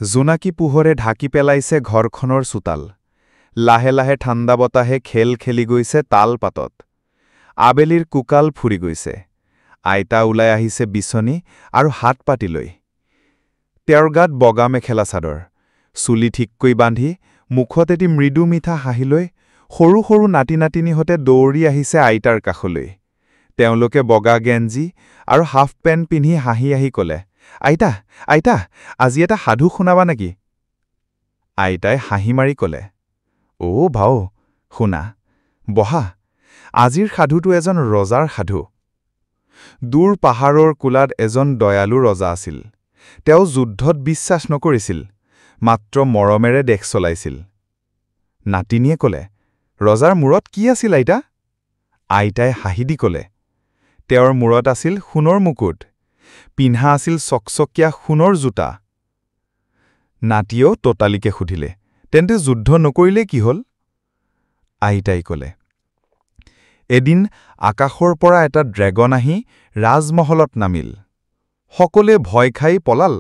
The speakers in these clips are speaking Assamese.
জোনাকী পোহৰে ঢাকি পেলাইছে ঘৰখনৰ চোতাল। লাহে লাহে ঠাণ্ডা বতাহে খেল খেলি গৈছে তাল পাতত। আবেলিৰ কুকাল ফুৰি গৈছে। আইতা ওলাই আহিছে বিচনী আৰু হাত পাতি লৈ। তেওঁৰ গাত বগা মেখেলা চাদৰ, চুলি ঠিককৈ বান্ধি, মুখত এটি মৃদু মিঠা হাঁহি লৈ সৰু সৰু নাতি নাতিনীহঁতে দৌৰি আহিছে আইতাৰ কাষলৈ। তেওঁলোকে বগা গেঞ্জি আৰু হাফ পেণ্ট পিন্ধি হাঁহি আহি ক'লে, আইতা, আইতা, আজি এটা সাধু শুনাবা নেকি? আইতাই হাঁহি মাৰি ক'লে, অ' ভাও, শুনা, বহা। আজিৰ সাধুটো এজন ৰজাৰ সাধু। দূৰ পাহাৰৰ কোলাত এজন দয়ালু ৰজা আছিল। তেওঁ যুদ্ধত বিশ্বাস নকৰিছিল, মাত্ৰ মৰমেৰে দেশ চলাইছিল। নাতিনীয়ে ক'লে, ৰজাৰ মূৰত কি আছিল আইতা? আইতাই হাঁহি দি ক'লে, তেওঁৰ মূৰত আছিল সোণৰ মুকুট, পিন্ধা আছিল চকচকীয়া সোণৰ জোতা। নাতিয়েও ততালিকে সুধিলে, তেন্তে যুদ্ধ নকৰিলে কি হ'ল? আইতাই ক'লে, এদিন আকাশৰ পৰা এটা ড্ৰেগন আহি ৰাজমহলত নামিল। সকলোৱে ভয় খাই পলাল,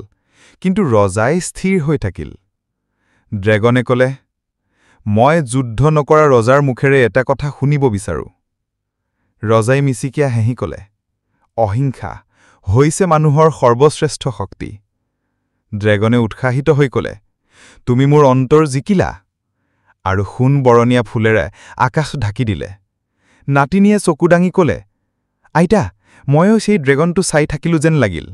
কিন্তু ৰজাই স্থিৰ হৈ থাকিল। ড্ৰেগনে ক'লে, মই যুদ্ধ নকৰা ৰজাৰ মুখেৰে এটা কথা শুনিব বিচাৰোঁ। ৰজাই মিচিকিয়া হাঁহি ক'লে, অহিংসা হৈছে মানুহৰ সৰ্বশ্ৰেষ্ঠ শক্তি। ড্ৰেগনে উৎসাহিত হৈ ক'লে, তুমি মোৰ অন্তৰ জিকিলা, আৰু সোণ বৰণীয়া ফুলেৰে আকাশ ঢাকি দিলে। নাতিনীয়ে চকু দাঙি ক'লে, আইতা, ময়ো সেই ড্ৰেগনটো চাই থাকিলোঁ যেন লাগিল।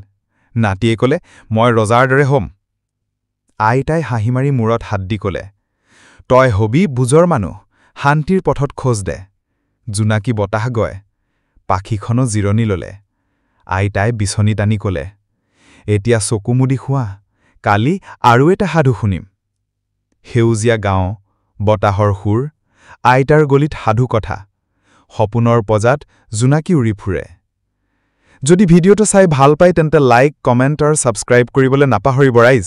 নাতিয়ে ক'লে, মই ৰজাৰ দৰে হ'ম। আইতাই হাঁহি মাৰি মূৰত হাত দি ক'লে, তই হবি বুজৰ মানুহ, শান্তিৰ পথত খোজ দে। জোনাকী বতাহ গয়। পাখিখনো জিৰণি ল'লে। আইতাই বিচনী টানি ক'লে, এতিয়া চকু মুদি শোৱা, কালি আৰু এটা সাধু শুনিম। সেউজীয়া গাঁও, বতাহৰ সুৰ, আইতাৰ গলিত সাধু কথা, সপোনৰ পজাত জোনাকী উৰি ফুৰে। যদি ভিডিঅ'টো চাই ভাল পায় তেন্তে লাইক, কমেণ্ট আৰু ছাবস্ক্ৰাইব কৰিবলৈ নাপাহৰিব ৰাইজ।